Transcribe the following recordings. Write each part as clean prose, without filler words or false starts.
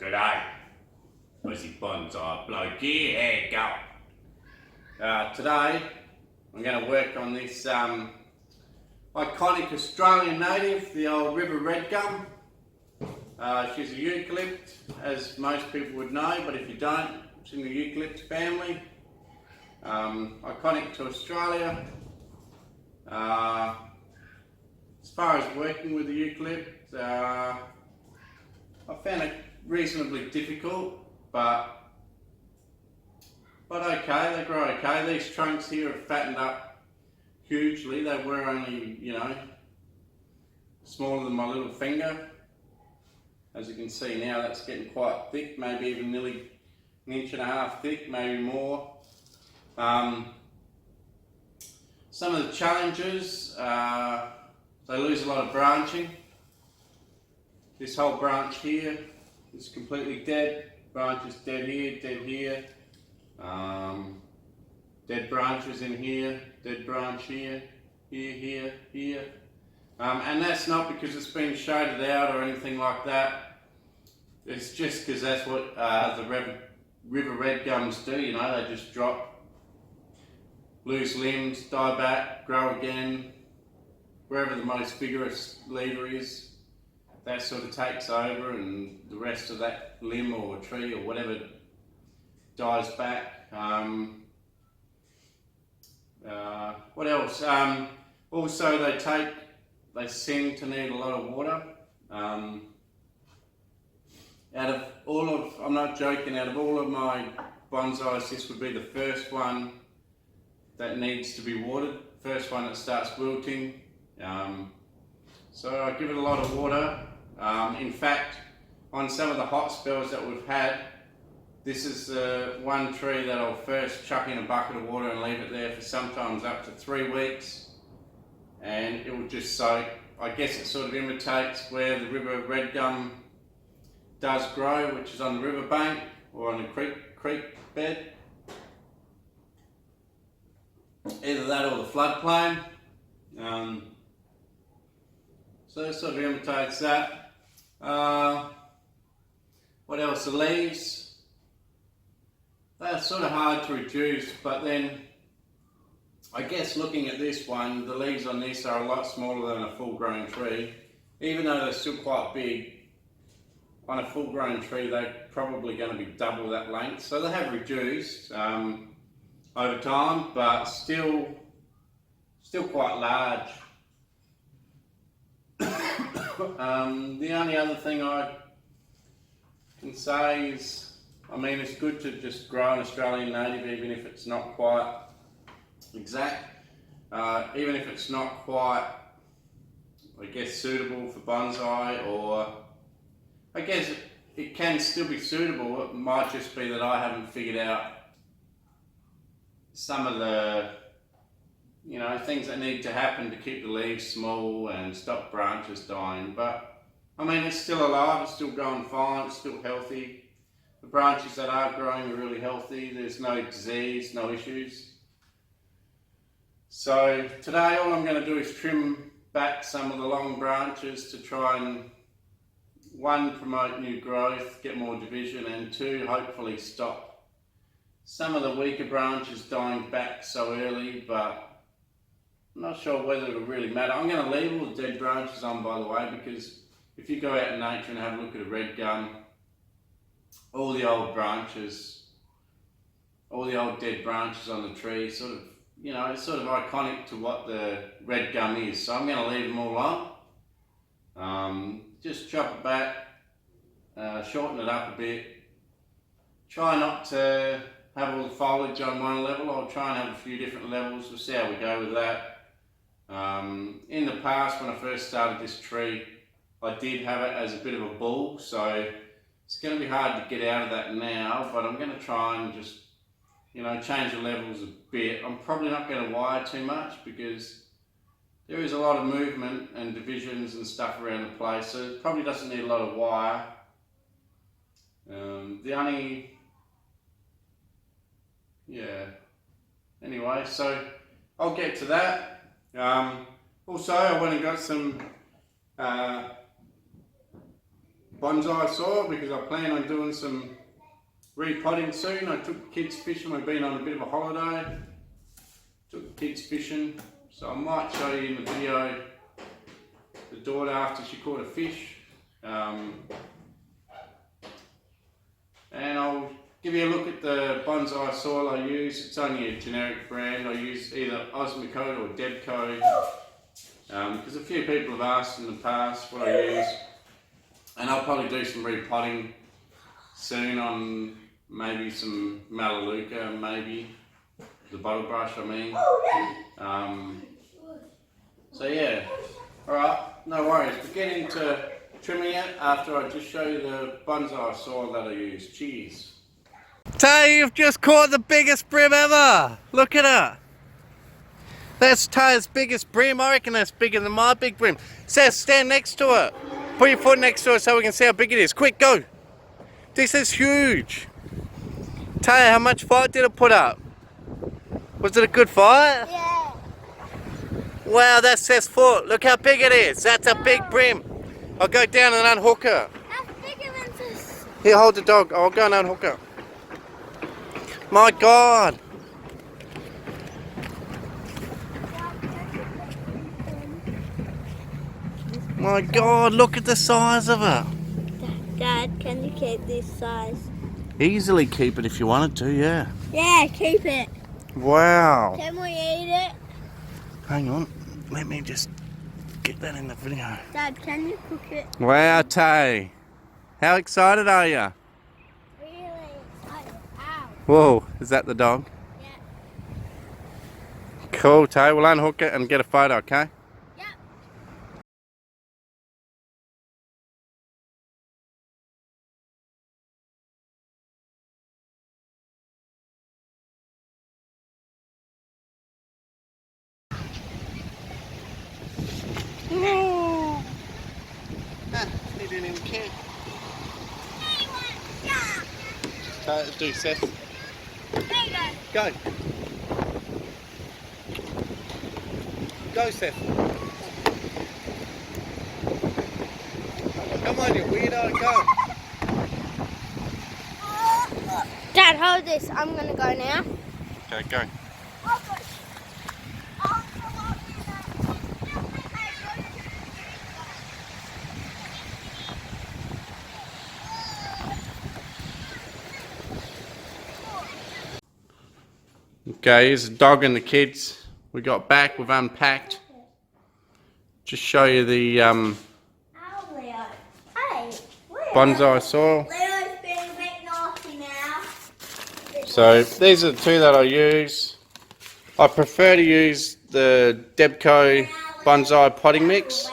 G'day, Aussie Bonsai Bloke here, how you going? Today I'm going to work on this iconic Australian native, the old river red gum. She's a eucalypt, as most people would know, but if you don't, it's in the eucalypt family. Iconic to Australia. As far as working with the eucalypt, I found it reasonably difficult, but okay, they grow okay. These trunks here have fattened up hugely. They were only, smaller than my little finger. As you can see now, that's getting quite thick, maybe even nearly an inch and a half thick, maybe more. Some of the challenges, they lose a lot of branching. This whole branch here is completely dead. Branch is dead here, dead branches in here, dead branch here, here. And that's not because it's been shaded out or anything like that. It's just because that's what the river red gums do, they just drop, lose limbs, die back, grow again. Wherever the most vigorous leader is, that sort of takes over, and the rest of that limb or tree or whatever dies back. What else? Also they seem to need a lot of water. I'm not joking, out of all of my bonsais, this would be the first one that needs to be watered, first one that starts wilting. So I give it a lot of water. In fact, on some of the hot spells that we've had, this is one tree that I'll first chuck in a bucket of water and leave it there for sometimes up to 3 weeks, and it will just soak. I guess it sort of imitates where the river red gum does grow, which is on the river bank or on a creek bed. Either that or the floodplain. So it sort of imitates that. What else? The leaves. They're sort of hard to reduce, but then I guess looking at this one, the leaves on this are a lot smaller than a full-grown tree. Even though they're still quite big, on a full-grown tree they're probably going to be double that length. So they have reduced over time, but still quite large. The only other thing I can say is, it's good to just grow an Australian native, even if it's not quite exact, even if it's not quite, I guess, suitable for bonsai, or I guess it can still be suitable. It might just be that I haven't figured out some of the things that need to happen to keep the leaves small and stop branches dying. But it's still alive, it's still going fine, it's still healthy. The branches that are growing are really healthy, there's no disease, no issues. So today all I'm going to do is trim back some of the long branches to try and, one, promote new growth, get more division, and two, hopefully stop some of the weaker branches dying back so early. But I'm not sure whether it'll really matter. I'm going to leave all the dead branches on, by the way, because if you go out in nature and have a look at a red gum, all the old branches, all the old dead branches on the tree, it's sort of iconic to what the red gum is. So I'm going to leave them all on. Just chop it back, shorten it up a bit. Try not to have all the foliage on one level. I'll try and have a few different levels. We'll see how we go with that. In the past, when I first started this tree, I did have it as a bit of a bull, so it's going to be hard to get out of that now, but I'm going to try and just, change the levels a bit. I'm probably not going to wire too much because there is a lot of movement and divisions and stuff around the place, so it probably doesn't need a lot of wire. Anyway, so I'll get to that. Also, I went and got some bonsai soil because I plan on doing some repotting soon. I took the kids fishing, we've been on a bit of a holiday. Took the kids fishing, so I might show you in the video the daughter after she caught a fish. And I'll give you a look at the bonsai soil I use. It's only a generic brand. I use either Osmocote or Debco because a few people have asked in the past what I use. And I'll probably do some repotting soon on maybe some Melaleuca, maybe the bottle brush I mean. So yeah, alright, no worries. We'll get into trimming it after I just show you the bonsai soil that I use. Cheers. Tay, you've just caught the biggest bream ever! Look at it! That's Tay's biggest bream. I reckon that's bigger than my big bream. Seth, stand next to it. Put your foot next to it so we can see how big it is. Quick, go! This is huge! Tay, how much fight did it put up? Was it a good fight? Yeah. Wow, that's Seth's foot. Look how big it is. That's a big bream. I'll go down and unhook her. That's bigger than this. Here, hold the dog. I'll go and unhook her. My God. My God, look at the size of it. Dad, can you keep this size? Easily keep it if you wanted to, yeah. Yeah, keep it. Wow. Can we eat it? Hang on, let me just get that in the video. Dad, can you cook it? Wow, Tay. How excited are you? Really excited. Ow. Whoa, is that the dog? Yeah. Cool, Tay. We'll unhook it and get a photo, okay? Yep. No. He didn't even care. Do Seth. There you Go. go. Go, Seth. Come on, you weirdo. Go. Dad, hold this. I'm gonna go now. Okay, go. Okay, here's the dog and the kids. We got back, we've unpacked. Just show you the Leo. Hey, Leo. bonsai soil. Leo's being a bit naughty now. So these are the two that I use. I prefer to use the Debco bonsai potting mix.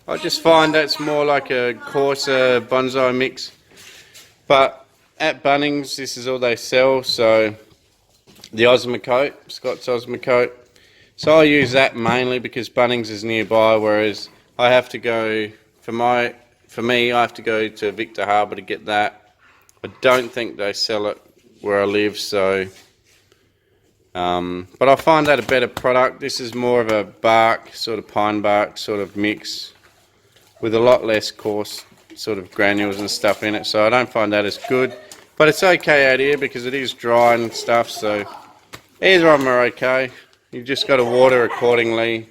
I just find that's more like a coarser bonsai mix. But at Bunnings, this is all they sell, so the Osmocote, Scott's Osmocote. So I use that mainly because Bunnings is nearby, whereas I have to go, for me, I have to go to Victor Harbour to get that. I don't think they sell it where I live, so, but I find that a better product. This is more of a bark, sort of pine bark sort of mix with a lot less coarse sort of granules and stuff in it, so I don't find that as good. But it's okay out here because it is dry and stuff, so either of them are okay. You've just got to water accordingly.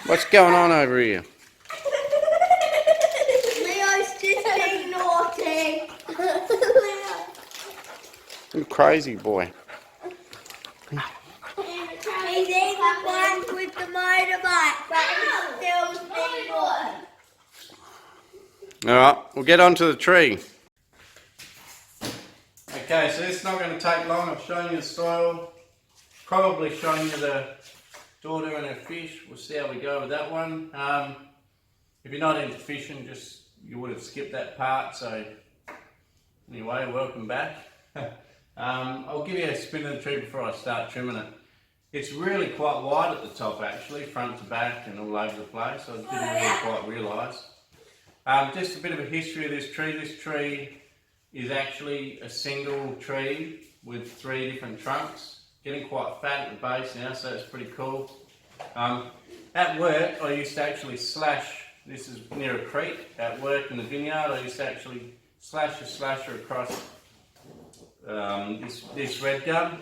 What's going on over here? Leo's just being naughty. You crazy boy. He's even one with the motorbike, but he's still being naughty. Alright, we'll get onto the tree. Okay, so this is not going to take long. I've shown you the soil, probably shown you the daughter and her fish. We'll see how we go with that one. If you're not into fishing, you would have skipped that part, so anyway, welcome back. I'll give you a spin of the tree before I start trimming it. It's really quite wide at the top actually, front to back and all over the place, so I didn't really quite realise. Just a bit of a history of this tree. This tree is actually a single tree with 3 different trunks. Getting quite fat at the base now, so it's pretty cool. At work, I used to actually slash This is near a creek at work in the vineyard. I used to actually slash a slasher across this red gum.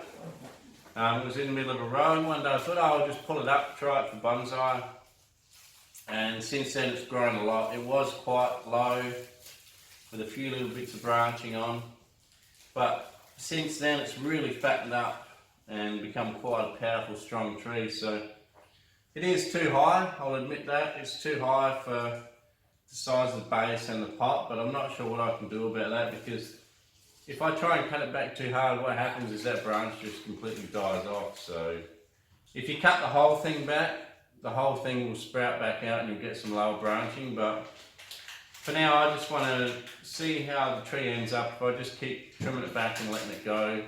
It was in the middle of a row, and one day I thought, oh, I'll just pull it up, try it for bonsai. And since then it's grown a lot. It was quite low with a few little bits of branching on, but since then it's really fattened up and become quite a powerful, strong tree. So it is too high, I'll admit that. It's too high for the size of the base and the pot, but I'm not sure what I can do about that, because if I try and cut it back too hard, what happens is that branch just completely dies off. So if you cut the whole thing back, the whole thing will sprout back out and you'll get some lower branching. But for now, I just want to see how the tree ends up. If I just keep trimming it back and letting it go,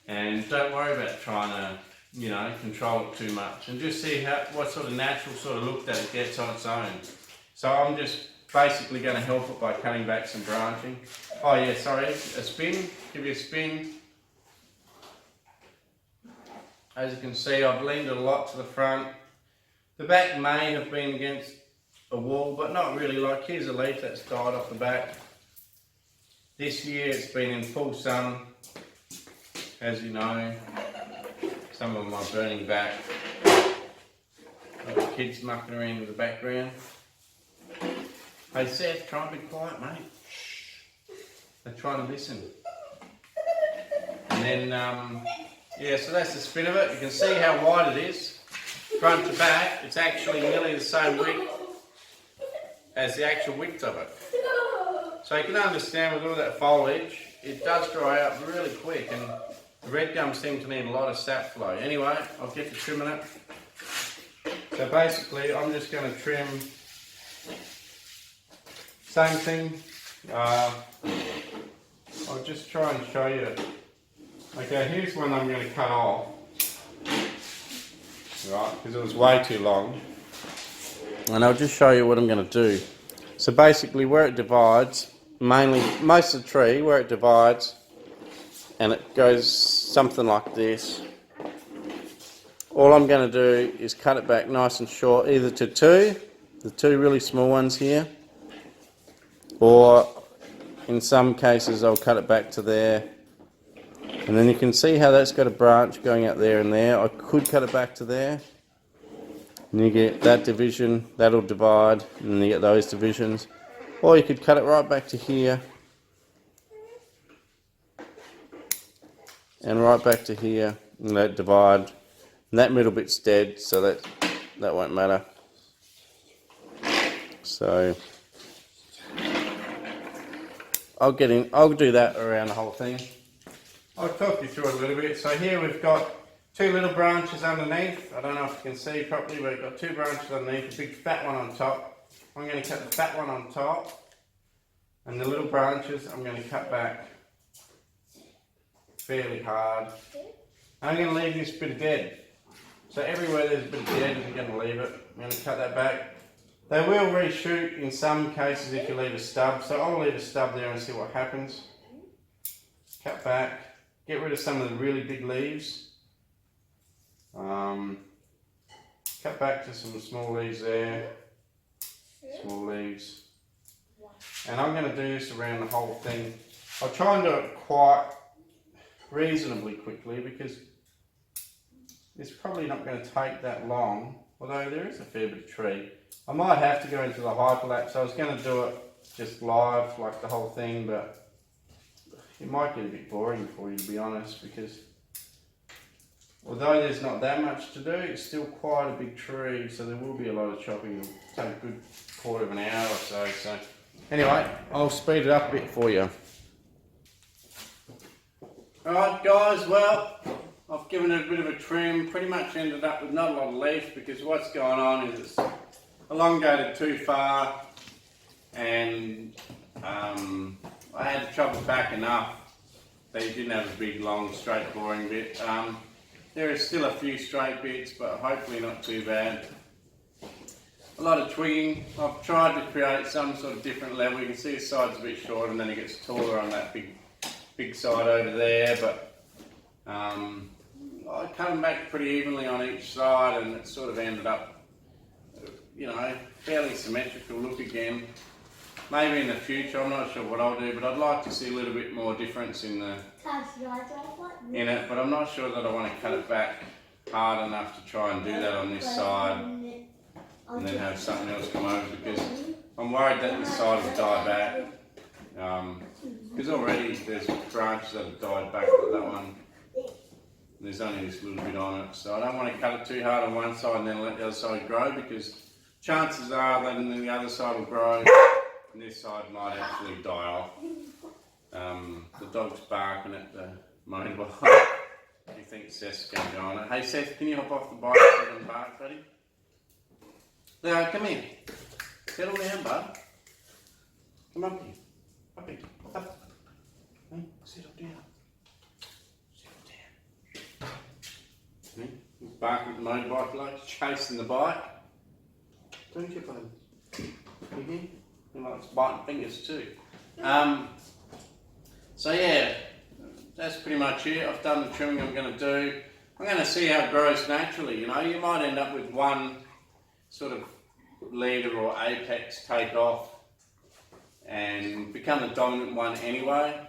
and don't worry about trying to, you know, control it too much, and just see what sort of natural sort of look that it gets on its own. So I'm just basically going to help it by cutting back some branching. Oh yeah, sorry, a spin, give you a spin. As you can see, I've leaned it a lot to the front. The back may have been against a wall, but not really. Like, here's a leaf that's died off the back. This year it's been in full sun, as you know. Some of them are burning back. I've got kids mucking around in the background. Hey Seth, try and be quiet, mate. Shh. They're trying to listen. And then, yeah, so that's the spin of it. You can see how wide it is. Front to back, it's actually nearly the same width as the actual width of it. So you can understand with all that foliage, it does dry out really quick, and the red gum seems to need a lot of sap flow. Anyway, I'll get to trimming it. So basically, I'm just going to trim. Same thing. I'll just try and show you. Okay, here's one I'm going to cut off. Right, because it was way too long. And I'll just show you what I'm going to do. So basically, where it divides, most of the tree, where it divides, and it goes something like this. All I'm going to do is cut it back nice and short, either to the two really small ones here, or in some cases I'll cut it back to there. And then you can see how that's got a branch going out there and there. I could cut it back to there. And you get that division, that'll divide, and then you get those divisions. Or you could cut it right back to here. And right back to here, and that divide. And that middle bit's dead, so that won't matter. So I'll do that around the whole thing. I'll talk you through it a little bit. So here we've got two little branches underneath. I don't know if you can see properly, but we've got two branches underneath, a big fat one on top. I'm going to cut the fat one on top, and the little branches I'm going to cut back fairly hard. I'm going to leave this bit of dead. So everywhere there's a bit of dead, I'm going to leave it. I'm going to cut that back. They will reshoot in some cases if you leave a stub, so I'll leave a stub there and see what happens. Cut back. Get rid of some of the really big leaves. Cut back to some small leaves there. Small leaves. And I'm going to do this around the whole thing. I'll try and do it quite reasonably quickly, because it's probably not going to take that long, although there is a fair bit of tree. I might have to go into the hyperlapse. I was going to do it just live, like the whole thing, but it might get a bit boring for you, to be honest, because although there's not that much to do, it's still quite a big tree, so there will be a lot of chopping. It'll take a good quarter of an hour or so. So anyway, I'll speed it up a bit for you. Alright guys, well, I've given it a bit of a trim, pretty much ended up with not a lot of leaf, because what's going on is it's elongated too far, and I had to chop it back enough that you didn't have a big, long, straight, boring bit. There is still a few straight bits, but hopefully not too bad. A lot of twigging. I've tried to create some sort of different level. You can see the side's a bit short, and then it gets taller on that big side over there, but I cut them back pretty evenly on each side, and it sort of ended up you know, fairly symmetrical look again. Maybe in the future, I'm not sure what I'll do, but I'd like to see a little bit more difference in it. But I'm not sure that I want to cut it back hard enough to try and do that on this side and then have something else come over, because I'm worried that this side will die back. Because already there's branches that have died back, like that one. There's only this little bit on it, so I don't want to cut it too hard on one side and then let the other side grow, because chances are that the other side will grow and this side might actually die off. The dog's barking at the motorbike. He thinks Seth's going to go on it. Hey Seth, can you hop off the bike so I can bark, buddy? Leo, come here. Settle down, bud. Come up here. Up here. Up. Hey, settle down. He's barking at the motorbike, like chasing the bike. Don't you, bud? He likes biting fingers too. So yeah, that's pretty much it. I've done the trimming I'm going to do. I'm going to see how it grows naturally. You know, you might end up with one sort of leader or apex take off and become the dominant one anyway.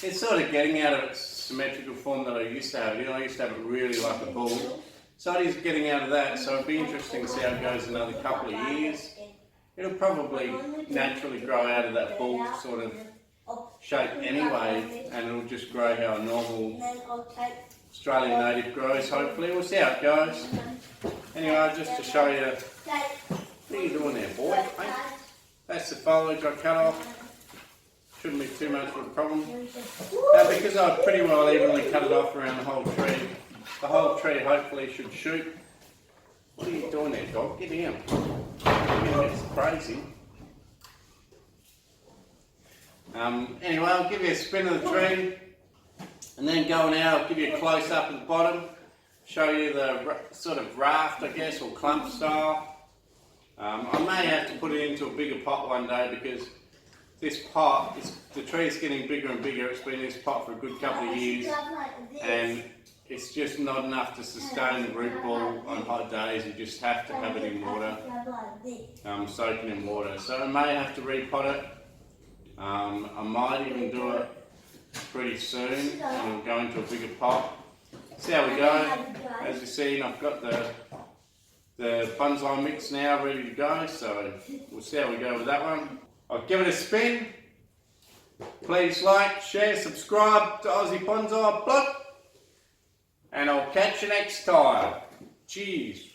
It's sort of getting out of its symmetrical form that I used to have. You know, I used to have it really like a bull. So it is getting out of that, so it'll be interesting to see how it goes another couple of years. It'll probably naturally grow out of that bull sort of shape anyway, and it'll just grow how a normal Australian native grows, hopefully. We'll see how it goes. Anyway, just to show you, what are you doing there, boy? Hey? That's the foliage I cut off. Shouldn't be too much of a problem. Now, because I've pretty well evenly cut it off around the whole tree hopefully should shoot. What are you doing there, dog? Get down. It's crazy. Anyway, I'll give you a spin of the tree, and then going out, I'll give you a close up at the bottom, show you the sort of raft, I guess, or clump style. I may have to put it into a bigger pot one day, because this pot, the tree is getting bigger and bigger. It's been in this pot for a good couple of years, and it's just not enough to sustain the root ball on hot days. You just have to have it in water, soaking in water. So I may have to repot it. I might even do it pretty soon, and we'll go into a bigger pot. See how we go. As you've seen, I've got the bonsai mix now ready to go, so we'll see how we go with that one. I'll give it a spin. Please like, share, subscribe to Aussie Bonsai Bloke, and I'll catch you next time. Cheers.